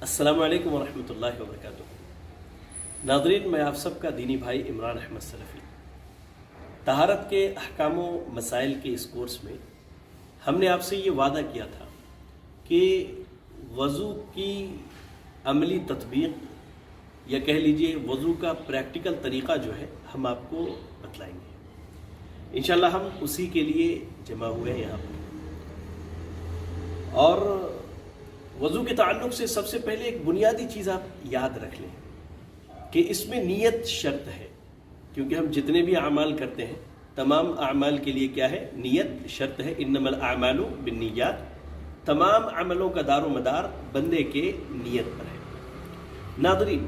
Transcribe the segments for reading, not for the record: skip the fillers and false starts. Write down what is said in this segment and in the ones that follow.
السلام علیکم ورحمۃ اللہ وبرکاتہ۔ ناظرین، میں آپ سب کا دینی بھائی عمران احمد سلفی۔ طہارت کے احکام و مسائل کے اس کورس میں ہم نے آپ سے یہ وعدہ کیا تھا کہ وضو کی عملی تطبیق یا کہہ لیجئے وضو کا پریکٹیکل طریقہ جو ہے ہم آپ کو بتلائیں گے۔ انشاءاللہ ہم اسی کے لیے جمع ہوئے ہیں یہاں پر۔ اور وضو کے تعلق سے سب سے پہلے ایک بنیادی چیز آپ یاد رکھ لیں کہ اس میں نیت شرط ہے، کیونکہ ہم جتنے بھی اعمال کرتے ہیں تمام اعمال کے لیے کیا ہے؟ نیت شرط ہے۔ انما الاعمال بالنیات، تمام عملوں کا دار و مدار بندے کے نیت پر ہے۔ ناظرین،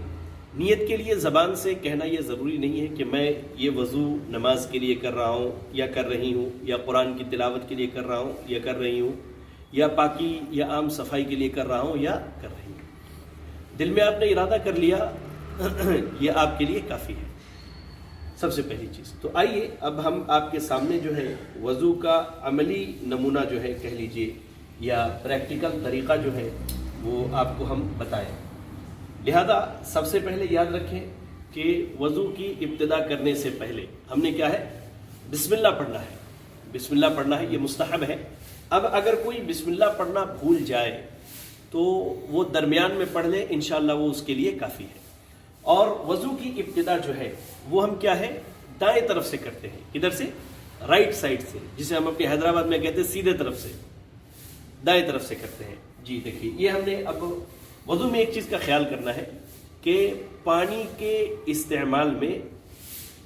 نیت کے لیے زبان سے کہنا یہ ضروری نہیں ہے کہ میں یہ وضو نماز کے لیے کر رہا ہوں یا کر رہی ہوں، یا قرآن کی تلاوت کے لیے کر رہا ہوں یا کر رہی ہوں، یا پاکی یا عام صفائی کے لیے کر رہا ہوں یا کر رہی ہوں۔ دل میں آپ نے ارادہ کر لیا، یہ آپ کے لیے کافی ہے، سب سے پہلی چیز۔ تو آئیے اب ہم آپ کے سامنے جو ہے وضو کا عملی نمونہ جو ہے کہہ لیجئے یا پریکٹیکل طریقہ جو ہے وہ آپ کو ہم بتائیں۔ لہذا سب سے پہلے یاد رکھیں کہ وضو کی ابتدا کرنے سے پہلے ہم نے کیا ہے؟ بسم اللہ پڑھنا ہے۔ بسم اللہ پڑھنا ہے، یہ مستحب ہے۔ اب اگر کوئی بسم اللہ پڑھنا بھول جائے تو وہ درمیان میں پڑھ لے، انشاءاللہ وہ اس کے لیے کافی ہے۔ اور وضو کی ابتدا جو ہے وہ ہم کیا ہے؟ دائیں طرف سے کرتے ہیں۔ کدھر سے؟ رائٹ سائڈ سے، جسے ہم اپنے حیدرآباد میں کہتے ہیں سیدھے طرف سے، دائیں طرف سے کرتے ہیں۔ جی دیکھیے، یہ ہم نے اب وضو میں ایک چیز کا خیال کرنا ہے کہ پانی کے استعمال میں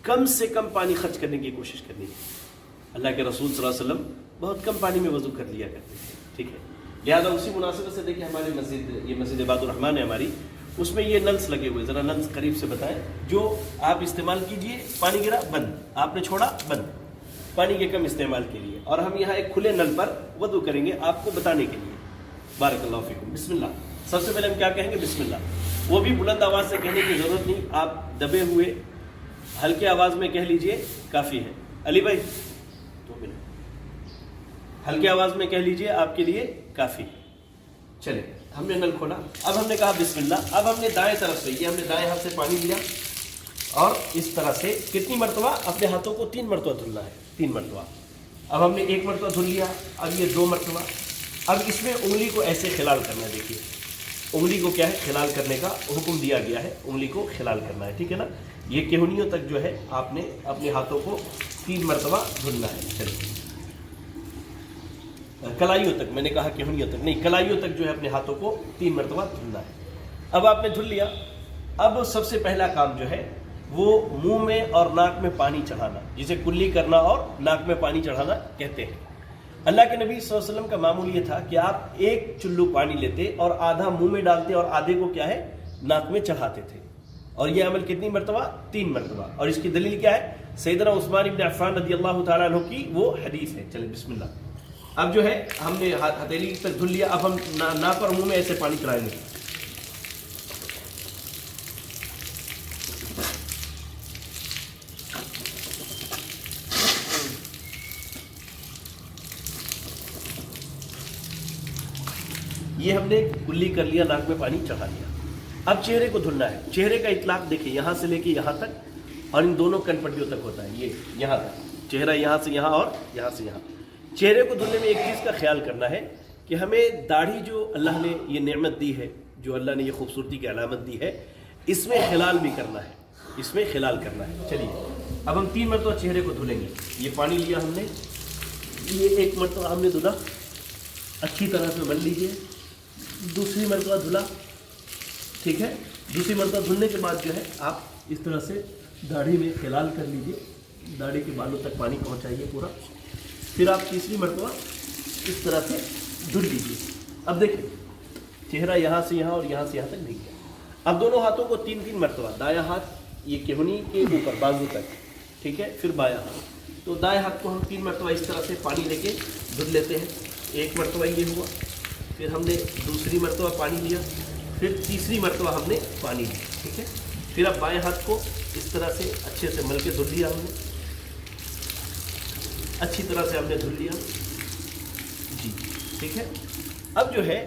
کم سے کم پانی خرچ کرنے کی کوشش کرنی ہے۔ اللہ کے رسول صلی اللہ علیہ وسلم بہت کم پانی میں وضو کر لیا کرتے تھے، ٹھیک ہے؟ لہٰذا اسی مناسبت سے دیکھیں ہماری مسجد، یہ مسجد عباد الرحمن ہے ہماری، اس میں یہ نلس لگے ہوئے، ذرا نلس قریب سے بتائیں، جو آپ استعمال کیجئے، پانی گرا بند، آپ نے چھوڑا بند، پانی کے کم استعمال کے لیے۔ اور ہم یہاں ایک کھلے نل پر وضو کریں گے آپ کو بتانے کے لیے۔ بارک اللہ فیکم۔ بسم اللہ، سب سے پہلے ہم کیا کہیں گے؟ بسم اللہ۔ وہ بھی بلند آواز سے کہنے کی ضرورت نہیں، آپ دبے ہوئے ہلکے آواز میں کہہ لیجئے، کافی ہے۔ علی بھائی ہلکی آواز میں کہہ لیجئے، آپ کے لیے کافی۔ چلے، ہم نے نل کھولا، اب ہم نے کہا بسم اللہ۔ اب ہم نے دائیں طرف سے، یہ ہم نے دائیں ہاتھ سے پانی لیا اور اس طرح سے کتنی مرتبہ؟ اپنے ہاتھوں کو 3 مرتبہ دھلنا ہے، 3 مرتبہ۔ اب ہم نے 1 مرتبہ دھل لیا، اب یہ 2 مرتبہ۔ اب اس میں انگلی کو ایسے خلال کرنا ہے، دیکھیے انگلی کو کیا ہے؟ خلال کرنے کا حکم دیا گیا ہے، انگلی کو خلال کرنا ہے، ٹھیک ہے نا؟ یہ کہنیوں تک جو ہے آپ نے اپنے ہاتھوں کو 3 مرتبہ دھلنا ہے۔ چلیے، کلائیوں تک، میں نے کہا کہنیوں تک نہیں، کلائیوں تک جو ہے اپنے ہاتھوں کو 3 مرتبہ دھلنا ہے۔ اب آپ نے دھل لیا، اب سب سے پہلا کام جو ہے وہ منہ میں اور ناک میں پانی چڑھانا، جسے کلی کرنا اور ناک میں پانی چڑھانا کہتے ہیں۔ اللہ کے نبی صلی اللہ علیہ وسلم کا معمول یہ تھا کہ آپ 1 چلو پانی لیتے اور آدھا منہ میں ڈالتے اور آدھے کو کیا ہے؟ ناک میں چڑھاتے تھے۔ اور یہ عمل کتنی مرتبہ؟ 3 مرتبہ۔ اور اس کی دلیل کیا ہے؟ سیدنا عثمان بن عفان رضی اللہ تعالیٰ عنہ کی وہ حدیث ہے۔ چلیں بسم اللہ۔ اب جو ہے ہم نے ہتھیلی تک دھل لیا، اب ہم ناک اور منہ میں ایسے پانی چڑھائیں گے۔ یہ ہم نے کلی کر لیا، ناک میں پانی چڑھا لیا۔ اب چہرے کو دھلنا ہے۔ چہرے کا اطلاق دیکھیں، یہاں سے لے کے یہاں تک، اور ان دونوں کن پٹیوں تک ہوتا ہے، یہ یہاں تک، چہرہ یہاں سے یہاں اور یہاں سے یہاں۔ چہرے کو دھلنے میں ایک چیز کا خیال کرنا ہے کہ ہمیں داڑھی جو اللہ نے یہ نعمت دی ہے، جو اللہ نے یہ خوبصورتی کی علامت دی ہے، اس میں خلال بھی کرنا ہے، اس میں خلال کرنا ہے۔ چلیے، اب ہم 3 مرتبہ چہرے کو دھلیں گے۔ یہ پانی لیا ہم نے، یہ 1 مرتبہ ہم نے دھلا، اچھی طرح سے مل لیجیے۔ دوسری مرتبہ دھلا، ٹھیک ہے؟ دوسری مرتبہ دھلنے کے بعد جو ہے آپ اس طرح سے داڑھی میں خلال کر لیجیے، داڑھی کے بالوں تک پانی پہنچائیے پورا۔ پھر آپ تیسری مرتبہ اس طرح سے دھل لیجیے۔ اب دیکھیں، چہرہ یہاں سے یہاں اور یہاں سے یہاں تک بھیگ گیا۔ اب دونوں ہاتھوں کو 3 مرتبہ، دایاں ہاتھ یہ کہنی کے اوپر بازو تک، ٹھیک ہے؟ پھر بایاں ہاتھ، تو دائیں ہاتھ کو ہم 3 مرتبہ اس طرح سے پانی لے کے دھل لیتے ہیں۔ 1 مرتبہ یہ ہوا، پھر ہم نے دوسری مرتبہ پانی لیا، پھر تیسری مرتبہ ہم نے پانی لیا، ٹھیک ہے؟ پھر اب بائیں ہاتھ کو اس طرح سے اچھے سے مل کے دھل لیا ہم نے، اچھی طرح سے ہم نے دھل لیا، جی ٹھیک ہے؟ اب جو ہے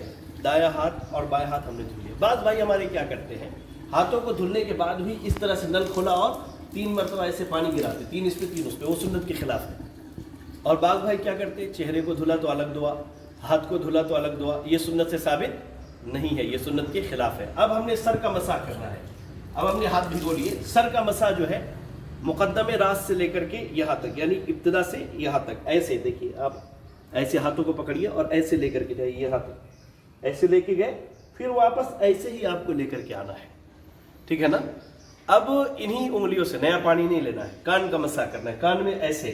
دایاں ہاتھ اور بائیں ہاتھ ہم نے دھل لیا. بعض بھائی ہمارے کیا کرتے ہیں، ہاتھوں کو دھلنے کے بعد بھی اس طرح سے نل کھولا اور 3 مرتبہ ایسے پانی گراتے، 3 اس پہ 3 اس پہ، وہ سنت کے خلاف ہے. اور بعض بھائی کیا کرتے ہیں، چہرے کو دھلا تو الگ دعا، ہاتھ کو دھلا تو الگ دعا. یہ سنت سے ثابت نہیں ہے، یہ سنت کے خلاف ہے. اب ہم نے سر کا مسح کرنا ہے. اب ہم نے ہاتھ بھگو لیے. سر کا مسح جو ہے مقدم راس سے لے کر کے یہاں تک، یعنی ابتدا سے یہاں تک، ایسے دیکھیے آپ ایسے ہاتھوں کو پکڑیے اور ایسے لے کر کے جائیے یہاں تک، ایسے لے کے گئے، پھر واپس ایسے ہی آپ کو لے کر کے آنا ہے. ٹھیک ہے نا. اب انہی انگلیوں سے، نیا پانی نہیں لینا ہے، کان کا مسح کرنا ہے. کان میں ایسے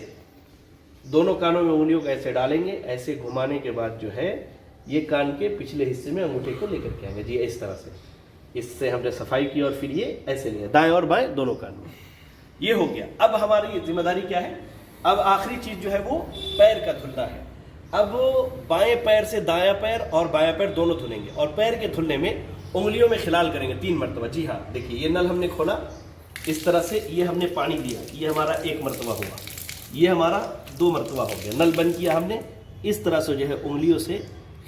دونوں کانوں میں انگلیوں کو ایسے ڈالیں گے، ایسے گھمانے کے بعد جو ہے یہ کان کے پچھلے حصے میں انگوٹھے کو لے کر کے آئیں گے. جی اس طرح سے، اس سے ہم نے صفائی کی اور پھر یہ ایسے لیا، دائیں اور بائیں دونوں کان میں. یہ ہو گیا. اب ہماری ذمہ داری کیا ہے؟ اب آخری چیز جو ہے وہ پیر کا دھلنا ہے. اب بائیں پیر سے دایاں پیر اور بایاں پیر دونوں دھلیں گے، اور پیر کے دھلنے میں انگلیوں میں خلال کریں گے 3 مرتبہ. جی ہاں دیکھیے، یہ نل ہم نے کھولا اس طرح سے، یہ ہم نے پانی دیا، یہ ہمارا 1 مرتبہ ہوا، یہ ہمارا 2 مرتبہ ہو گیا. نل بند کیا ہم نے، اس طرح سے جو ہے انگلیوں سے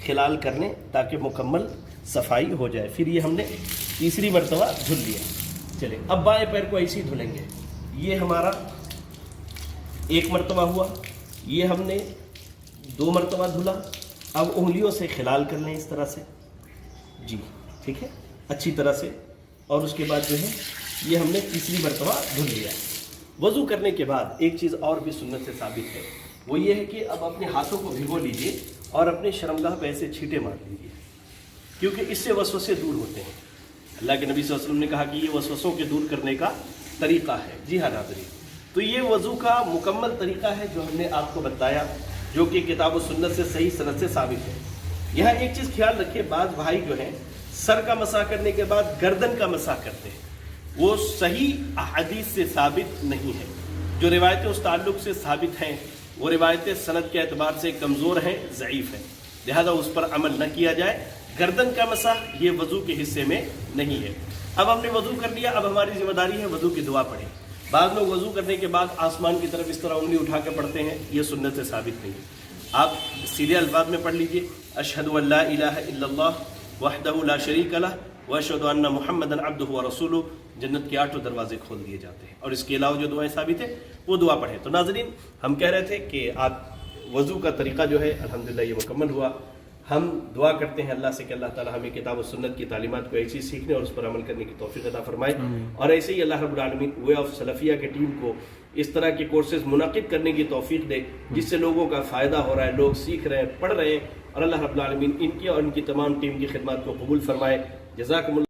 خلال کرنے تاکہ مکمل صفائی ہو جائے. پھر یہ ہم نے تیسری مرتبہ دھل لیا. چلے اب بائیں پیر کو ایسے ہی دھلیں گے. یہ ہمارا 1 مرتبہ ہوا، یہ ہم نے 2 مرتبہ دھلا. اب انگلیوں سے خلال کر لیں اس طرح سے. جی ٹھیک ہے، اچھی طرح سے. اور اس کے بعد جو ہے یہ ہم نے تیسری مرتبہ دھل لیا. وضو کرنے کے بعد ایک چیز اور بھی سنت سے ثابت ہے، وہ یہ ہے کہ اب اپنے ہاتھوں کو بھگو لیجئے اور اپنے شرمگاہ پہ ایسے چھینٹے مار لیجئے، کیونکہ اس سے وسوسے دور ہوتے ہیں. اللہ کے نبی صلی اللہ علیہ وسلم نے کہا کہ یہ وسوسوں کے دور کرنے کا طریقہ ہے. جی ہاں ناظرین، تو یہ وضو کا مکمل طریقہ ہے جو ہم نے آپ کو بتایا، جو کہ کتاب و سنت سے صحیح سند سے ثابت ہے. یہاں ایک چیز خیال رکھیے، بعض بھائی جو ہیں سر کا مسح کرنے کے بعد گردن کا مسح کرتے ہیں، وہ صحیح احادیث سے ثابت نہیں ہے. جو روایتیں اس تعلق سے ثابت ہیں وہ روایتیں سند کے اعتبار سے کمزور ہیں، ضعیف ہیں، لہذا اس پر عمل نہ کیا جائے. گردن کا مسح یہ وضو کے حصے میں نہیں ہے. اب ہم نے وضو کر لیا، اب ہماری ذمہ داری ہے وضو کی دعا پڑھیں. بعض لوگ وضو کرنے کے بعد آسمان کی طرف اس طرح انگلی اٹھا کے پڑھتے ہیں، یہ سنت سے ثابت نہیں ہے. آپ سیدھے الفاظ میں پڑھ لیجئے، اشہد ان لا الہ الا اللہ وحدہ لا شریک لہ واشہد ان محمدا عبدہ ورسولہ. جنت کے 8 دروازے کھول دیے جاتے ہیں. اور اس کے علاوہ جو دعائیں ثابت ہیں وہ دعا پڑھیں. تو ناظرین، ہم کہہ رہے تھے کہ آپ وضو کا طریقہ جو ہے الحمدللہ یہ مکمل ہوا. ہم دعا کرتے ہیں اللہ سے کہ اللہ تعالی ہمیں کتاب و سنت کی تعلیمات کو ایسی سیکھنے اور اس پر عمل کرنے کی توفیق عطا فرمائے. اور ایسے ہی اللہ رب العالمین وے آف سلفیہ کے ٹیم کو اس طرح کے کورسز منعقد کرنے کی توفیق دے جس سے لوگوں کا فائدہ ہو رہا ہے، لوگ سیکھ رہے ہیں، پڑھ رہے ہیں. اور اللہ رب العالمین ان کی اور ان کی تمام ٹیم کی خدمات کو قبول فرمائے. جزاکم اللہ.